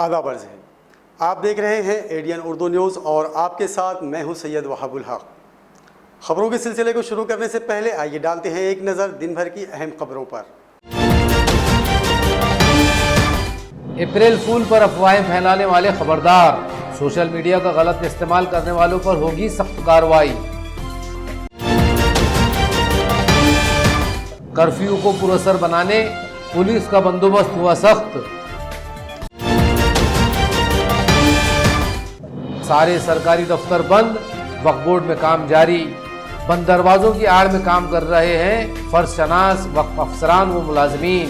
आदाब अर्ज़ है। आप देख रहे हैं एडीएन उर्दू न्यूज़ और आपके साथ मैं हूं सैयद वहाबुल हक। खबरों के सिलसिले को शुरू करने से पहले आइए डालते हैं एक नज़र दिन भर की अहम खबरों पर। अप्रैल फूल पर अफवाहें फैलाने वाले खबरदार, सोशल मीडिया का गलत इस्तेमाल करने वालों पर होगी सख्त कार्रवाई। कर्फ्यू को पुरअसर बनाने पुलिस का बंदोबस्त हुआ सख्त। सारे सरकारी दफ्तर बंद, वक्फ बोर्ड में काम जारी। बंद दरवाजों की आड़ में काम कर रहे हैं फर्ज शनास वक्फ अफसरान व मुलाजमीन।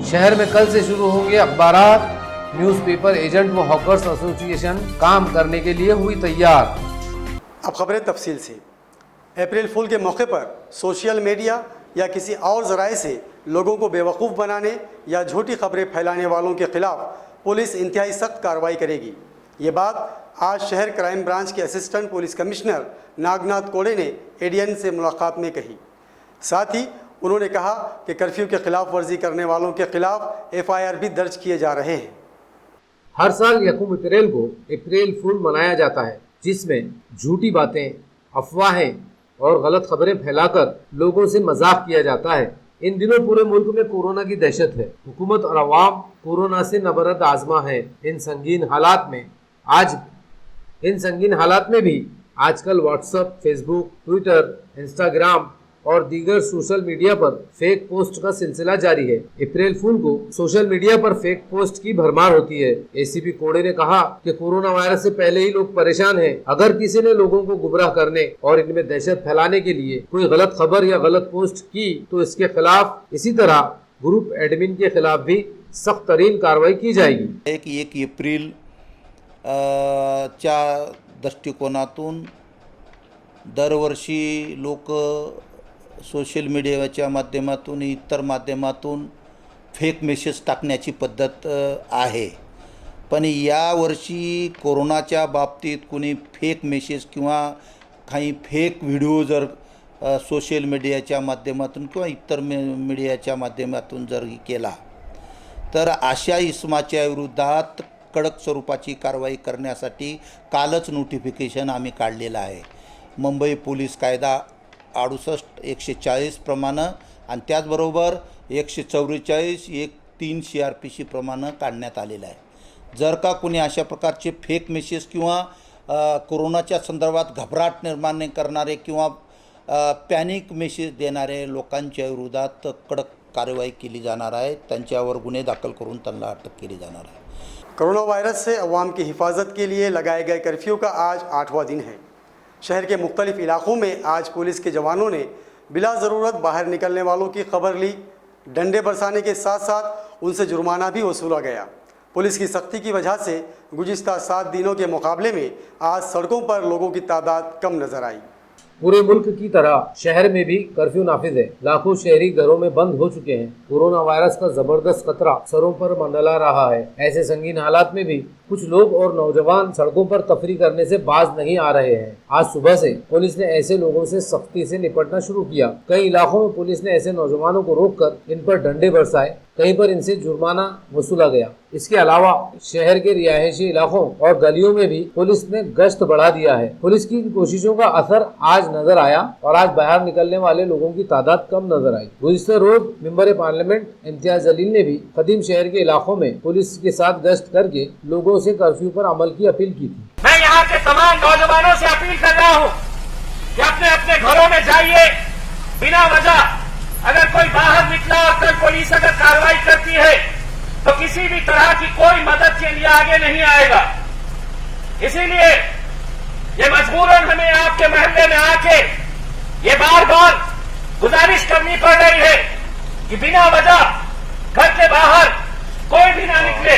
शहर में कल से शुरू होंगे अखबारात, न्यूज़पेपर एजेंट व हॉकर्स एसोसिएशन काम करने के लिए हुई तैयार। अब खबरें तफसील से। अप्रैल फूल के मौके पर सोशल मीडिया या किसी और ज़राए से लोगों को बेवकूफ़ बनाने या झूठी खबरें फैलाने वालों के खिलाफ पुलिस इंतहाई सख्त कार्रवाई करेगी। ये बात आज शहर क्राइम ब्रांच के असिस्टेंट पुलिस कमिश्नर नागनाथ कोड़े ने एडीएन से मुलाकात में कही। साथ ही उन्होंने कहा कि कर्फ्यू के खिलाफ वर्जी करने वालों के खिलाफ एफआईआर भी दर्ज किए जा रहे हैं। हर साल यकूम अप्रैल को अप्रैल फूल मनाया जाता है, जिसमें झूठी बातें, अफवाहें और गलत खबरें फैलाकर लोगों से मजाक किया जाता है। इन दिनों पूरे मुल्क में कोरोना की दहशत है। हुकूमत और अवाम कोरोना से नबरद आजमा है। इन संगीन हालात में भी आजकल व्हाट्सएप, फेसबुक, ट्विटर, इंस्टाग्राम और दीगर सोशल मीडिया पर फेक पोस्ट का सिलसिला जारी है। अप्रैल फूल को सोशल मीडिया पर फेक पोस्ट की भरमार होती है। एसीपी कोड़े ने कहा कि कोरोना वायरस से पहले ही लोग परेशान हैं। अगर किसी ने लोगों को गुमराह करने और इनमें दहशत फैलाने के लिए कोई गलत खबर या गलत पोस्ट की तो इसके खिलाफ, इसी तरह ग्रुप एडमिन के खिलाफ भी सख्त तरीन कार्रवाई की जाएगी। एक एप्रिल च्या दृष्टिकोनातून दरवर्षी लोक सोशल मीडियाच्या माध्यमातून, इतर माध्यमातून फेक मेसेज टाकण्याची पद्धत आहे। पण यावर्षी कोरोनाच्या बाबतीत कोणी फेक मेसेज किंवा काही फेक व्हिडिओ जर सोशल मीडियाच्या माध्यमातून किंवा इतर मीडियाच्या माध्यमातून जर केला तर अशा इसमाच्या विरोधात कडक स्वरूपाची कारवाई करण्यासाठी कालच नोटिफिकेशन आम्ही काढलेलं आहे। मुंबई पोलीस कायदा 68-140 प्रमाणे आणि त्याचबरोबर 144-1-3 CRPC प्रमाणे काढण्यात आलेलं आहे। जर का कोणी अशा प्रकारचे फेक मेसेज किंवा कोरोनाच्या संदर्भात घबराट निर्माण करणारे किंवा पॅनिक मेसेज देणारे लोकांच्या विरोधात कडक कार्यवाही केली जाणार आहे। त्यांच्यावर गुन्हे दाखल करून त्यांना अटक केली जाणार आहे। कोरोना वायरस से अवाम की हिफाजत के लिए लगाए गए कर्फ्यू का आज 8वां दिन है। शहर के मुख्तलिफ इलाक़ों में आज पुलिस के जवानों ने बिला ज़रूरत बाहर निकलने वालों की खबर ली। डंडे बरसाने के साथ साथ उनसे जुर्माना भी वसूला गया। पुलिस की सख्ती की वजह से गुज़िश्ता 7 दिनों के मुकाबले में आज सड़कों पर लोगों की तादाद कम नज़र आई। पूरे मुल्क की तरह शहर में भी कर्फ्यू नाफिज है। लाखों शहरी घरों में बंद हो चुके हैं। कोरोना वायरस का जबरदस्त खतरा सरों पर मंडला रहा है। ऐसे संगीन हालात में भी कुछ लोग और नौजवान सड़कों पर तफरी करने से बाज नहीं आ रहे हैं। आज सुबह से पुलिस ने ऐसे लोगों से सख्ती से निपटना शुरू किया। कई इलाकों में पुलिस ने ऐसे नौजवानों को रोककर इन पर डंडे बरसाए, कहीं पर इनसे जुर्माना वसूला गया। इसके अलावा शहर के रिहायशी इलाकों और गलियों में भी पुलिस ने गश्त बढ़ा दिया है। पुलिस की कोशिशों का असर आज नजर आया और आज बाहर निकलने वाले लोगों की तादाद कम नजर आई। गुज़िश्ता रोज मेंबर पार्लियामेंट इम्तियाज जलील ने भी कदीम शहर के इलाकों में पुलिस के साथ गश्त करके लोगों से कर्फ्यू पर अमल की अपील की थी। मैं यहाँ के तमाम नौजवानों से अपील कर रहा हूँ कि अपने अपने घरों में जाइए। बिना वजह अगर कोई बाहर निकला और कल पुलिस अगर कार्रवाई करती है तो किसी भी तरह की कोई मदद के लिए आगे नहीं आएगा। इसीलिए ये मजबूरन हमें आपके मोहल्ले में आके ये बार बार गुजारिश करनी पड़ रही है कि बिना वजह घर के बाहर कोई भी ना निकले।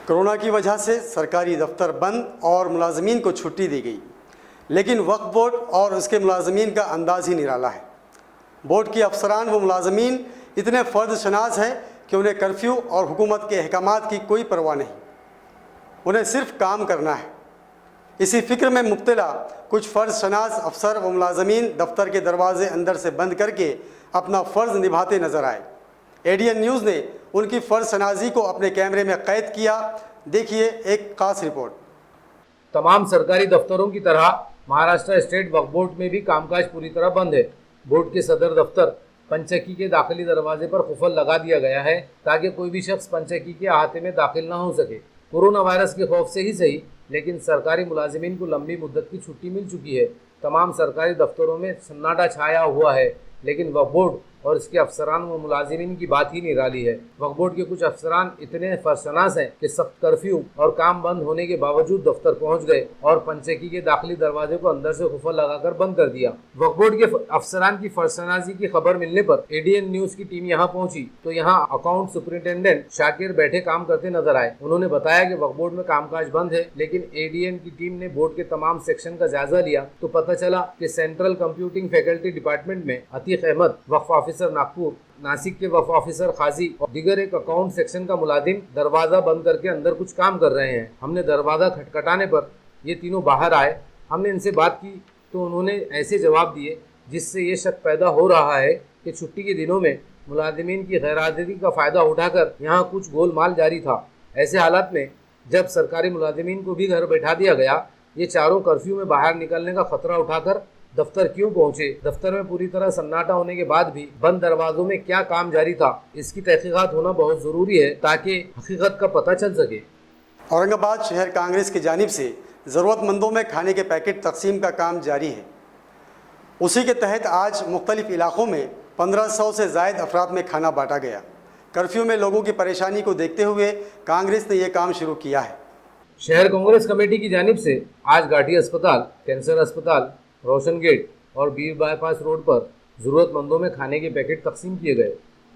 कोरोना की वजह से सरकारी दफ्तर बंद और मुलाजमीन को छुट्टी दी गई, लेकिन वक्फ बोर्ड और उसके मुलाजमीन का अंदाज ही निराला है। बोर्ड के अफसरान व मुलाजमीन इतने फ़र्द शनास हैं कि उन्हें कर्फ्यू और हुकूमत के अहकामात की कोई परवाह नहीं, उन्हें सिर्फ काम करना है। इसी फिक्र में मुब्तला कुछ फ़र्ज शनास अफसर व मुलाजमीन दफ्तर के दरवाजे अंदर से बंद करके अपना फ़र्ज़ निभाते नज़र आए। एडीएन न्यूज़ ने उनकी फर्जशनाजी को अपने कैमरे में कैद किया। देखिए एक खास रिपोर्ट। तमाम सरकारी दफ्तरों की तरह महाराष्ट्र स्टेट वक्फ बोर्ड में भी कामकाज पूरी तरह बंद है। बोर्ड के सदर दफ्तर पंचक्की के दाखिली दरवाजे पर कुफल लगा दिया गया है ताकि कोई भी शख्स पंचक्की के अहाते में दाखिल न हो सके। कोरोना वायरस के खौफ से ही सही, लेकिन सरकारी मुलाजिमीन को लंबी मुद्दत की छुट्टी मिल चुकी है। तमाम सरकारी दफ्तरों में सन्नाटा छाया हुआ है, लेकिन वक्फ बोर्ड और इसके अफसरान व मुलाजिमीन की बात ही निराली है। वक्फ बोर्ड के कुछ अफसरान इतने फरशनास हैं कि सख्त कर्फ्यू और काम बंद होने के बावजूद दफ्तर पहुंच गए और पंचक्की के दाखिली दरवाजे को अंदर से कुफल लगाकर बंद कर दिया। वक्फ बोर्ड के अफसरान की फरशनाजी की खबर मिलने पर एडीएन न्यूज की टीम यहाँ पहुंची तो यहाँ अकाउंट सुपरिटेंडेंट शाकिर बैठे काम करते नजर आए। उन्होंने बताया कि वक्फ बोर्ड में कामकाज बंद है, लेकिन एडीएन की टीम ने बोर्ड के तमाम सेक्शन का जायजा लिया तो पता चला कि सेंट्रल कंप्यूटिंग फैकल्टी डिपार्टमेंट में अतीक अहमद, वक्फ ऑफिसर नागपुर, नासिक के वक्फ ऑफिसर खाजी और दीगर एक अकाउंट सेक्शन का मुलाजिम दरवाजा बंद करके अंदर कुछ काम कर रहे हैं। हमने दरवाजा खटखटाने पर ये तीनों बाहर आए। हमने इनसे बात की तो उन्होंने ऐसे जवाब दिए जिससे ये शक पैदा हो रहा है कि छुट्टी के दिनों में मुलाजिमीन की गैरहाजिरी का फ़ायदा उठाकर यहाँ कुछ गोलमाल जारी था। ऐसे हालात में जब सरकारी मुलाजिमीन को भी घर बैठा दिया गया, ये चारों कर्फ्यू में बाहर निकलने का खतरा उठाकर दफ्तर क्यों पहुंचे? दफ्तर में पूरी तरह सन्नाटा होने के बाद भी बंद दरवाजों में क्या काम जारी था, इसकी तहकीकात होना बहुत ज़रूरी है ताकि हकीकत का पता चल सके। औरंगाबाद शहर कांग्रेस की जानिब से ज़रूरतमंदों में खाने के पैकेट तकसीम का काम जारी है। उसी के तहत आज मुख्तलिफ इलाक़ों में 1500 से ज़ायद अफराद में खाना बांटा गया। कर्फ्यू में लोगों की परेशानी को देखते हुए कांग्रेस ने यह काम शुरू किया है। शहर कांग्रेस कमेटी की जानिब से आज घाटी अस्पताल, कैंसर अस्पताल, रोशन गेट और बीर बाईपास रोड पर ज़रूरतमंदों में खाने के पैकेट तकसीम किए गए।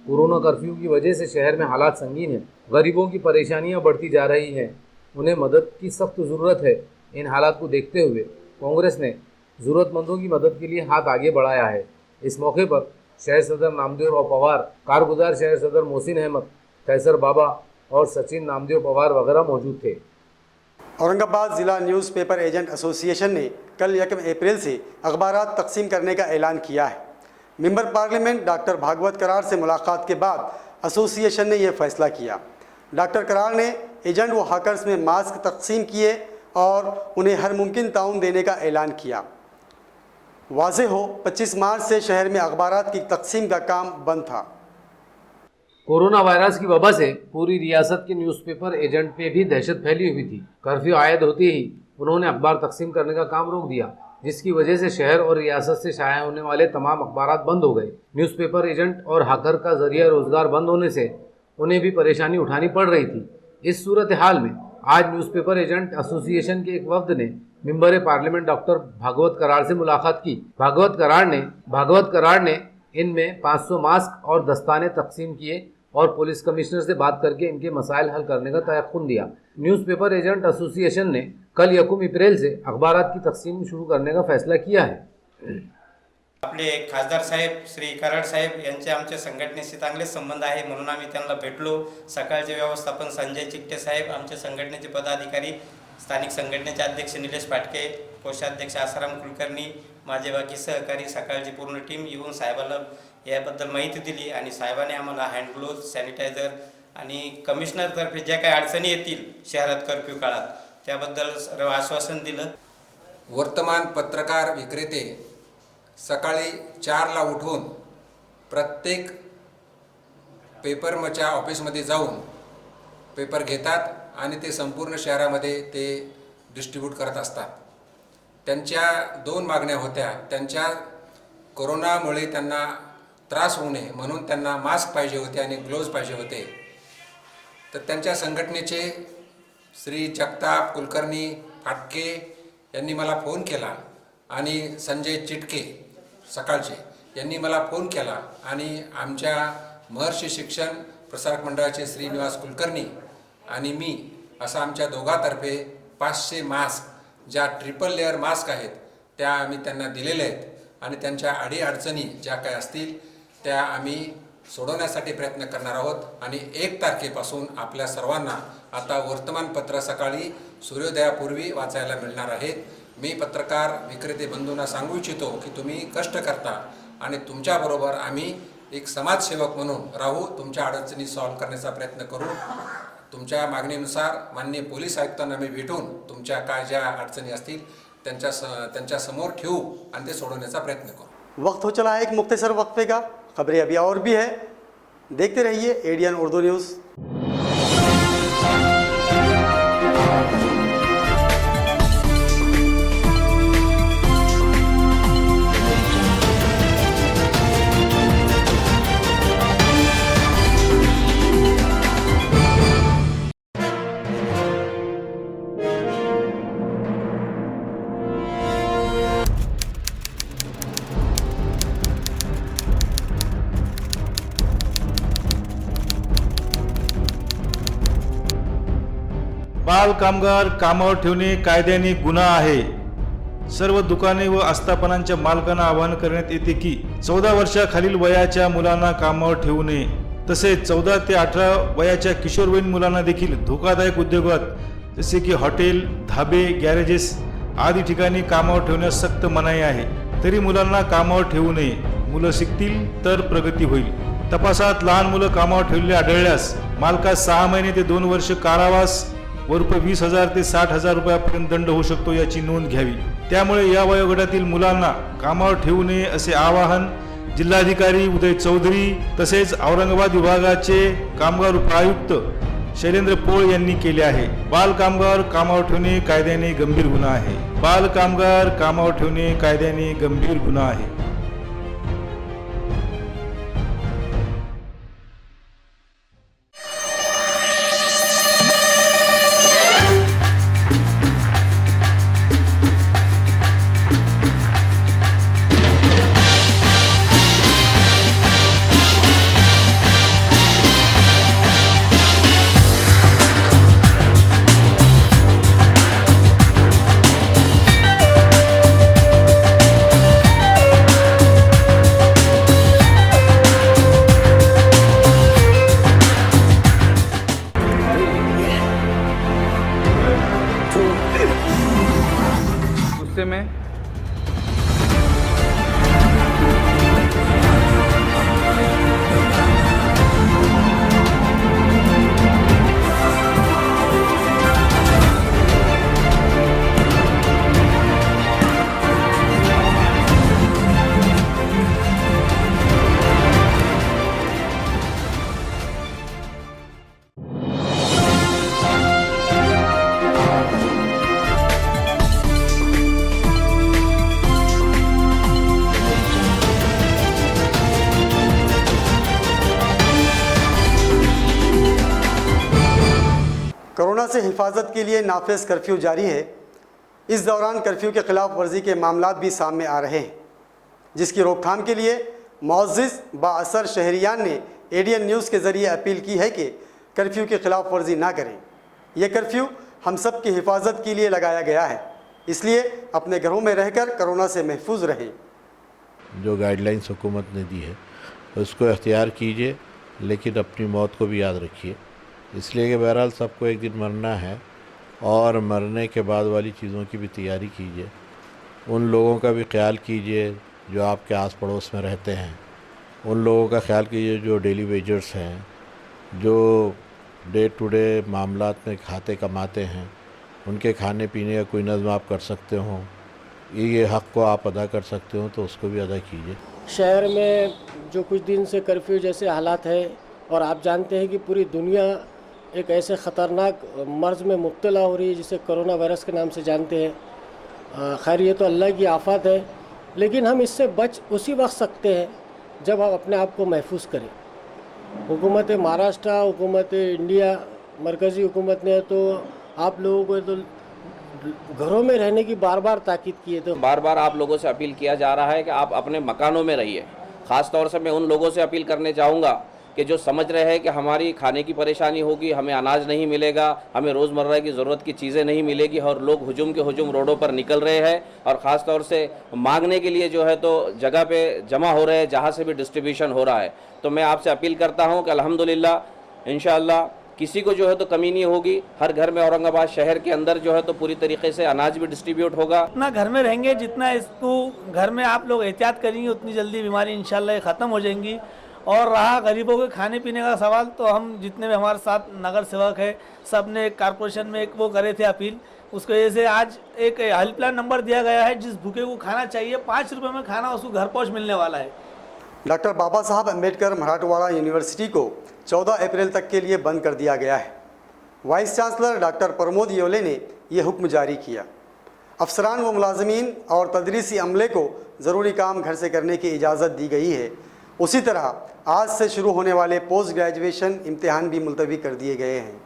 कोरोना कर्फ्यू की वजह से शहर में हालात संगीन हैं। गरीबों की परेशानियां बढ़ती जा रही हैं, उन्हें मदद की सख्त ज़रूरत है। इन हालात को देखते हुए कांग्रेस ने ज़रूरतमंदों की मदद के लिए हाथ आगे बढ़ाया है। इस मौके पर शहर सदर नामदेव राव पवार, कारगुजार शहर सदर मोहसिन अहमद, कैसर बाबा और सचिन नामदेव पवार वगैरह मौजूद थे। औरंगाबाद ज़िला न्यूज़पेपर एजेंट एसोसिएशन ने कल 1 अप्रैल से अखबारात तकसीम करने का ऐलान किया है। मेंबर पार्लियामेंट डॉक्टर भागवत करार से मुलाकात के बाद एसोसिएशन ने यह फैसला किया। डॉक्टर करार ने एजेंट व हाकर्स में मास्क तकसीम किए और उन्हें हर मुमकिन ताउन देने का ऐलान किया। वाज़े हो 25 मार्च से शहर में अखबारात की तकसीम का काम बंद था। कोरोना वायरस की वजह से पूरी रियासत के न्यूज़पेपर एजेंट पे भी दहशत फैली हुई थी। कर्फ्यू आयद होते ही उन्होंने अखबार तकसीम करने का काम रोक दिया, जिसकी वजह से शहर और रियासत से शाया होने वाले तमाम अखबारात बंद हो गए। न्यूज़पेपर एजेंट और हाकर का जरिया रोजगार बंद होने से उन्हें भी परेशानी उठानी पड़ रही थी। इस सूरत हाल में आज न्यूज़पेपर एजेंट एसोसिएशन के एक वफ्द ने मेंबर पार्लियामेंट डॉक्टर भागवत करार से मुलाकात की। भागवत करार ने इनमें 500 मास्क और दस्ताने तकसीम किए और पुलिस कमिश्नर से बात करके इनके मसाइल हल करने का तयक़ुन दिया। न्यूज़पेपर एजेंट एसोसिएशन ने कल 1 अप्रैल से अखबारात की तकसीम शुरू करने का फैसला किया है। आपले खासदार साहेब श्री कराड साहेब यांचे आमच्या संघटनेशी चांगले संबंध आहे, म्हणून आम्ही त्यांना भेटलो। सकाळचे व्यवस्थापन संजय चिकटे साहेब, आमचे संघटनेचे पदाधिकारी, स्थानिक संघटनेचे अध्यक्ष निलेश पाटके, कोषाध्यक्ष आसाराम कुलकर्णी, माझे बाकी सहकारी, सकाळची पूर्ण टीम येऊन साहेबाला याबद्दल माहिती दिली आणि साहेबांनी आम्हाला हँड ग्लोव्ज, सॅनिटायझर आणि कमिशनरतर्फे ज्या काही अडचणी येतील शहरात कर्फ्यू काळात त्याबद्दल आश्वासन दिलं। वर्तमान पत्रकार विक्रेते सकाळी 4ला उठून प्रत्येक पेपरच्या ऑफिसमध्ये जाऊन पेपर घेतात आणि ते संपूर्ण शहरामध्ये ते डिस्ट्रीब्यूट करत असतात। त्यांच्या 2 मागण्या होत्या। त्यांच्या कोरोनामुळे त्यांना त्रास होऊ नये म्हणून त्यांना मास्क पाहिजे होते आणि ग्लोव्ज पाहिजे होते। तर त्यांच्या संघटनेचे श्री जगताप, कुलकर्णी, फाटके यांनी मला फोन केला आणि संजय चिटके सकाळचे यांनी मला फोन केला आणि आमच्या महर्षी शिक्षण प्रसारक मंडळाचे श्रीनिवास कुलकर्णी आणि मी असा आमच्या दोघांतर्फे 500 मास्क ज्या ट्रिपल लेअर मास्क आहेत त्या आम्ही त्यांना दिलेले आहेत आणि त्यांच्या अडीअडचणी ज्या काय असतील त्या आम्ही सोडवण्यासाठी प्रयत्न करणार आहोत। आणि 1 तारखेपासून आपल्या सर्वांना आता वर्तमानपत्र सकाळी सूर्योदयापूर्वी वाचायला मिळणार आहेत। मी पत्रकार विक्रेते बंधूंना सांगू इच्छितो की तुम्ही कष्ट करता आणि तुमच्याबरोबर आम्ही एक समाजसेवक म्हणून राहू, तुमच्या अडचणी सॉल्व्ह करण्याचा प्रयत्न करू. तुमच्या मागणीनुसार माननीय पोलीस आयुक्तांना मी भेटून तुमच्या काय ज्या अडचणी असतील त्यांच्या समोर ठेवू आणि ते सोडवण्याचा प्रयत्न करू. वक्त हो चला है एक मुख्तसर वक्फे का. खबरें अभी और भी है, देखते रहिए एडीएन उर्दू न्यूज़. बाल कामगार कामावर ठेवणे कायद्याने गुन्हा आहे. सर्व दुकाने व आस्थापनांच्या मालकांना आवाहन करण्यात येते की 14 वर्षाखालील वयाच्या मुलांना कामावर ठेवू नये. तसेच 14 ते 18 वयाच्या किशोरवयीन मुलांना देखील धोकादायक उद्योगात जसे की हॉटेल, धाबे, गॅरेजेस आदी ठिकाणी कामावर ठेवण्यास सक्त मनाई आहे. तरी मुलांना कामावर ठेवू नये. मुलं शिकतील तर प्रगती होईल. तपासात लहान मुलं कामावर ठेवलेले आढळल्यास मालकास 6 महिने ते 2 वर्ष कारावास व रुपये 20,000 ते 60,000 रुपयापर्यंत दंड होऊ शकतो, याची नोंद घ्यावी. त्यामुळे या वयोगटातील मुलांना कामावर ठेवू नये असे आवाहन जिल्हाधिकारी उदय चौधरी तसेच औरंगाबाद विभागाचे कामगार उपआयुक्त शैलेंद्र पोळ यांनी केले आहे. बाल कामगार कामावर ठेवणे कायद्याने गंभीर गुन्हा आहे. बाल कामगार कामावर ठेवणे कायद्याने गंभीर गुन्हा आहे. में कोरोना से हिफाजत के लिए नाफिज कर्फ्यू जारी है. इस दौरान कर्फ्यू के खिलाफ वर्जी के मामला भी सामने आ रहे हैं, जिसकी रोकथाम के लिए मुअज़्ज़िज़ बाअसर शहरियान ने एडीएन न्यूज़ के ज़रिए अपील की है कि कर्फ्यू की खिलाफ वर्जी ना करें. यह कर्फ्यू हम सब की हिफाजत के लिए लगाया गया है, इसलिए अपने घरों में रहकर कोरोना से महफूज रहें. जो गाइडलाइंस हुकूमत ने दी है उसको इख्तियार कीजिए, लेकिन अपनी मौत को भी याद रखिए. इसलिए कि बहरहाल सबको एक दिन मरना है और मरने के बाद वाली चीज़ों की भी तैयारी कीजिए. उन लोगों का भी ख्याल कीजिए जो आपके आस पड़ोस में रहते हैं. उन लोगों का ख्याल कीजिए जो डेली वेजर्स हैं, जो डे टू डे मामलात में खाते कमाते हैं. उनके खाने पीने का कोई नज़म आप कर सकते हो, ये हक़ को आप अदा कर सकते हो तो उसको भी अदा कीजिए. शहर में जो कुछ दिन से कर्फ्यू जैसे हालात है और आप जानते हैं कि पूरी दुनिया एक ऐसे ख़तरनाक मर्ज़ में मुब्तला हो रही है जिसे कोरोना वायरस के नाम से जानते हैं. खैर ये तो अल्लाह की आफत है, लेकिन हम इससे बच उसी वक्त सकते हैं जब हम अपने आप को महफूज करें. हुकूमत महाराष्ट्र, हुकूमत इंडिया, मरकज़ी हुकूमत ने तो आप लोगों को तो घरों में रहने की बार बार ताकीद की है. तो बार बार आप लोगों से अपील किया जा रहा है कि आप अपने मकानों में रहिए. ख़ास तौर से मैं उन लोगों से अपील करने चाहूँगा कि जो समझ रहे हैं कि हमारी खाने की परेशानी होगी, हमें अनाज नहीं मिलेगा, हमें रोज़मर्रा की ज़रूरत की चीज़ें नहीं मिलेगी और लोग हुजूम के हुजूम रोडों पर निकल रहे हैं और ख़ास तौर से मांगने के लिए जो है तो जगह पे जमा हो रहे हैं जहाँ से भी डिस्ट्रीब्यूशन हो रहा है. तो मैं आपसे अपील करता हूँ कि अल्हम्दुलिल्लाह इंशाअल्लाह किसी को जो है तो कमी नहीं होगी. हर घर में औरंगाबाद शहर के अंदर जो है तो पूरी तरीके से अनाज भी डिस्ट्रीब्यूट होगा. जितना घर में रहेंगे, जितना इसको घर में आप लोग एहतियात करेंगे, उतनी जल्दी बीमारी इंशाल्लाह ख़त्म हो जाएंगी. और रहा गरीबों के खाने पीने का सवाल, तो हम जितने भी हमारे साथ नगर सेवक है सब ने कारपोरेशन में एक वो करे थे अपील, उसकी वजह से आज एक हेल्पलाइन नंबर दिया गया है। जिस भूखे को खाना चाहिए 5 रुपये में खाना उसको घर पहुँच मिलने वाला है। डॉक्टर बाबा साहब अम्बेडकर मराठवाड़ा यूनिवर्सिटी को 14 अप्रैल तक के लिए बंद कर दिया गया है। वाइस चांसलर डॉक्टर प्रमोद योले ने यह हुक्म जारी किया। अफसरान व मुलाजमीन और तदरीसी अमले को ज़रूरी काम घर से करने की इजाज़त दी गई है। उसी तरह आज से शुरू होने वाले पोस्ट ग्रेजुएशन इम्तिहान भी मुलतवी कर दिए गए हैं।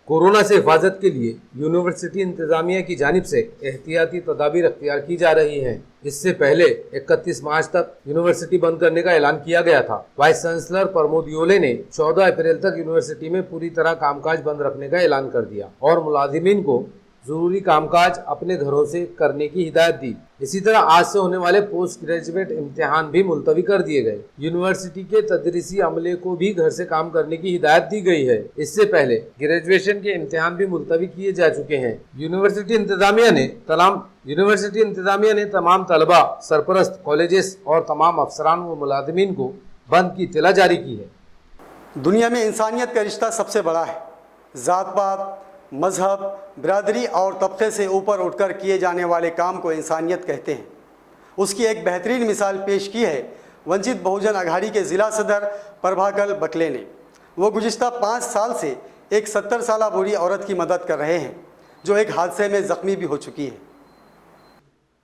कोरोना से हिफाजत के लिए यूनिवर्सिटी इंतजामिया की जानिब से एहतियाती तदाबीर अख्तियार की जा रही हैं। इससे पहले 31 मार्च तक यूनिवर्सिटी बंद करने का ऐलान किया गया था। वाइस चांसलर प्रमोद योले ने 14 अप्रैल तक यूनिवर्सिटी में पूरी तरह कामकाज बंद रखने का ऐलान कर दिया और मुलाजिमीन को जरूरी कामकाज अपने घरों से करने की हिदायत दी। इसी तरह आज से होने वाले पोस्ट ग्रेजुएट इम्तिहान भी मुलतवी कर दिए गए। यूनिवर्सिटी के तदरीसी अमले को भी घर से काम करने की हिदायत दी गई है। इससे पहले ग्रेजुएशन के इम्तिहान भी मुलतवी किए जा चुके हैं। यूनिवर्सिटी इंतजामिया ने तमाम तलबा, सरपरस्त, कॉलेजेस और तमाम अफसरान व मुलाजिमीन को बंद की इत्तला जारी की है। दुनिया में इंसानियत का रिश्ता सबसे बड़ा है। ज़ात पात, मजहब, बिरादरी और तबके से ऊपर उठकर किए जाने वाले काम को इंसानियत कहते हैं। उसकी एक बेहतरीन मिसाल पेश की है वंचित बहुजन अघाड़ी के ज़िला सदर प्रभाकर बकले ने। वो गुज़िश्ता 5 साल से एक 70 साला बूढ़ी औरत की मदद कर रहे हैं जो एक हादसे में ज़ख्मी भी हो चुकी है।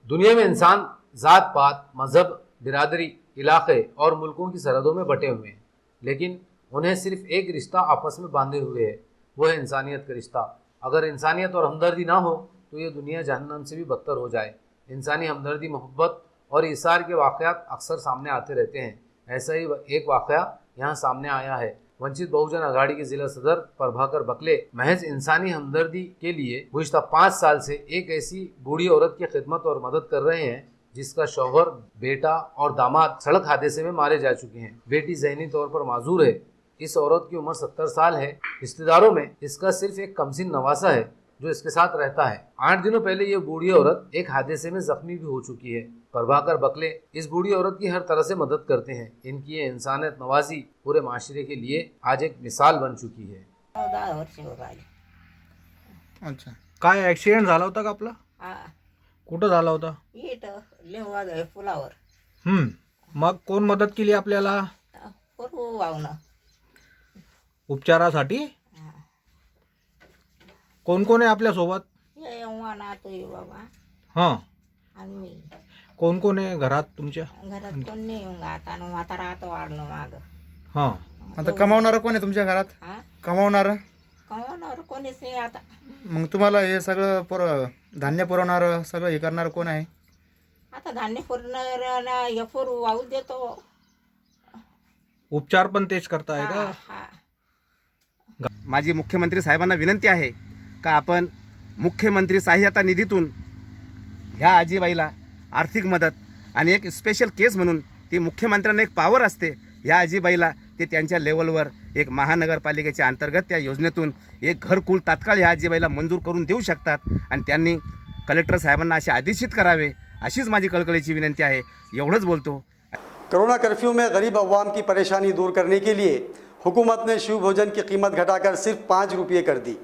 दुनिया में इंसान ज़ात पात, मजहब, बिरादरी, इलाके और मुल्कों की सरहदों में बटे हुए हैं, लेकिन उन्हें सिर्फ एक रिश्ता आपस में बांधे हुए है, वो है इंसानियत का रिश्ता। अगर इंसानियत और हमदर्दी ना हो तो ये दुनिया जहन्नम से भी बदतर हो जाए। इंसानी हमदर्दी, मोहब्बत और इसार के वाक़यात अक्सर सामने आते रहते हैं। ऐसा ही एक वाक़या यहाँ सामने आया है। वंचित बहुजन अघाड़ी के ज़िला सदर प्रभाकर बकले महज इंसानी हमदर्दी के लिए गुज़िश्ता 5 साल से एक ऐसी बूढ़ी औरत की खिदमत और मदद कर रहे हैं जिसका शौहर, बेटा और दामाद सड़क हादसे में मारे जा चुके हैं। बेटी ज़हनी तौर पर माजूर है। इस औरत की उम्र 70 साल है। रिश्तेदारों में इसका सिर्फ एक कमसिन नवासा है जो इसके साथ रहता है। 8 दिनों पहले ये बूढ़ी औरत एक हादसे में जख्मी भी हो चुकी है। प्रभाकर बकले इस बूढ़ी औरत की हर तरह से मदद करते हैं। इनकी ये इंसानियत नवाजी पूरे माशरे के लिए आज एक मिसाल बन चुकी है। 14 वर्ष हो राहिले. अच्छा, काय ॲक्सिडेंट झाला होता का आपला? हा, कुठं झाला होता? इथं लिंबवाद आहे पुलावर. मग कोण मदत केली आपल्याला पूर्व वाहून उपचारासाठी? कोण कोण आहे आपल्या सोबत? हे वाना तो बाबा. हां, आणि मी. कोण कोण आहे घरात तुमच्या? घरात कोण नाही येऊन आता आणि म्हातारा आता वाढलं माग. हां, आता कमावणारं कोण आहे तुमच्या घरात? कमावणारं कमावणार कोणीच नाही आता. मग तुम्हाला हे सगळं धान्य पुरवणारं सगळं हे करणारं कोण आहे? आता धान्य पुरणार हे पुरवू वाहू देतो. उपचार पण तेच करताय का? माझी मुख्यमंत्री साहेबांना विनंती आहे का आपण मुख्यमंत्री सहाय्यता निधीतून ह्या आजीबाईला आर्थिक मदत आणि एक स्पेशल केस म्हणून ती मुख्यमंत्र्यांना एक पावर असते, ह्या आजीबाईला ते त्यांच्या लेवलवर एक महानगरपालिकेच्या अंतर्गत त्या योजनेतून एक घरकुल तात्काळ ह्या आजीबाईला मंजूर करून देऊ शकतात आणि त्यांनी कलेक्टर साहेबांना असे आदेशित करावे, अशीच माझी कळकळीची विनंती आहे। एवढंच बोलतो। कोरोना कर्फ्यू में गरीब अवाम की परेशानी दूर करने के लिए हुकूमत ने शिव भोजन की कीमत घटाकर सिर्फ 5 रुपये कर दी।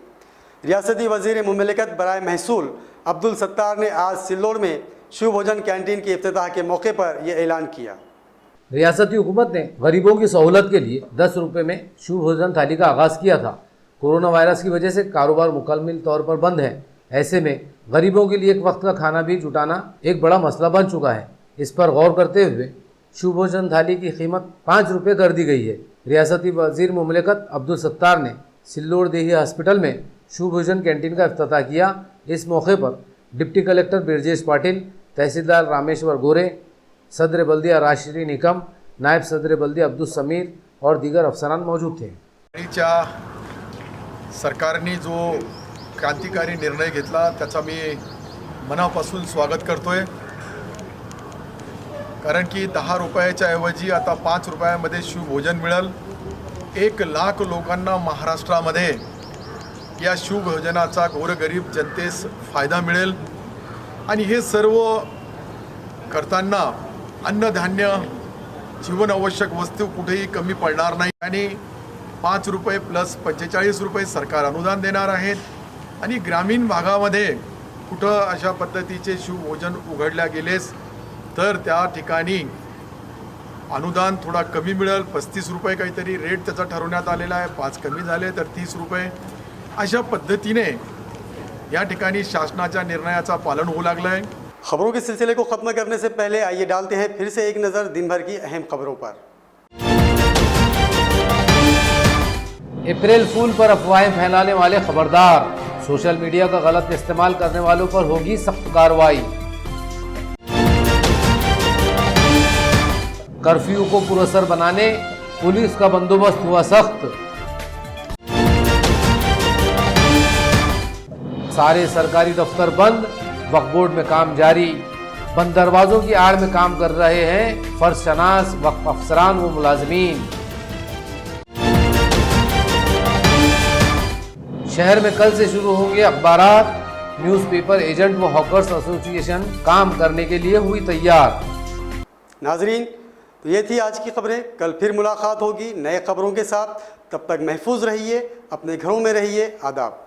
रियासती वज़ीर मुमलिकत बराए महसूल अब्दुल सत्तार ने आज सिल्लोड़ में शिव भोजन कैंटीन के इफ्तिताह के मौके पर यह ऐलान किया। रियासती हुकूमत ने गरीबों की सहूलत के लिए 10 रुपये में शिव भोजन थाली का आगाज़ किया था। कोरोना वायरस की वजह से कारोबार मुकम्मल तौर पर बंद है। ऐसे में गरीबों के लिए एक वक्त का खाना भी जुटाना एक बड़ा मसला बन चुका है। इस पर गौर करते हुए शिव भोजन थाली की कीमत 5 रुपये कर दी गई है। रियासती वज़ीर मुमलिकत अब्दुल सत्तार ने सिल्लोड़ देही हॉस्पिटल में शिव भोजन कैंटीन का इफ्तिताह किया। इस मौके पर डिप्टी कलेक्टर बिरजेश पाटिल, तहसीलदार रामेश्वर गोरे, सदर बल्दिया राशिदी निकम, नायब सदर बल्दिया अब्दुल समीर और दीगर अफसरान मौजूद थे। सरकारने जो क्रांतिकारी निर्णय घेतला त्याचा मी मनापासून स्वागत करतोय, कारण की 10 रुपयाच्या ऐवजी आता 5 रुपयामध्ये शिवभोजन मिळेल। 1 लाख लोकांना महाराष्ट्रामध्ये या शिवभोजनाचा गोरगरीब जनतेस फायदा मिळेल आणि हे सर्व करताना अन्नधान्य जीवनावश्यक वस्तू कुठेही कमी पडणार नाही आणि 5 रुपये प्लस 45 रुपये सरकार अनुदान देणार आहेत आणि ग्रामीण भागामध्ये कुठं अशा पद्धतीचे शिवभोजन उघडल्या गेलेस तर त्या ठिकाणी अनुदान थोडा कमी मिळेल. 35 रुपये काहीतरी रेट त्याचा ठरवण्यात आलेला आहे. 5 कमी झाले तर 30 रुपये. अशा पद्धतीने या ठिकाणी शासनाच्या निर्णयाचा पालन होऊ लागलं आहे. खबरों के सिलसिले को ख़त्म करने से पहले आइए डालते हैं फिर से एक नज़र दिन भर की अहम खबरों पर. अप्रैल फूल पर अफवाहें फैलाने वाले खबरदार, सोशल मीडिया का गलत इस्तेमाल करने वालों पर होगी सख्त कार्रवाई. कर्फ्यू को पुरअसर बनाने पुलिस का बंदोबस्त हुआ सख्त. सारे सरकारी दफ्तर बंद, वक्फ बोर्ड में काम जारी. बंद दरवाजों की आड़ में काम कर रहे हैं फर्ज शनास वक्फ अफसरान व मुलाजमीन. शहर में कल से शुरू होंगे अखबारात. न्यूज़पेपर एजेंट व हॉकर्स एसोसिएशन काम करने के लिए हुई तैयार. नाजरीन, तो ये थी आज की खबरें. कल फिर मुलाकात होगी नए खबरों के साथ. तब तक महफूज रहिए, अपने घरों में रहिए. आदाब.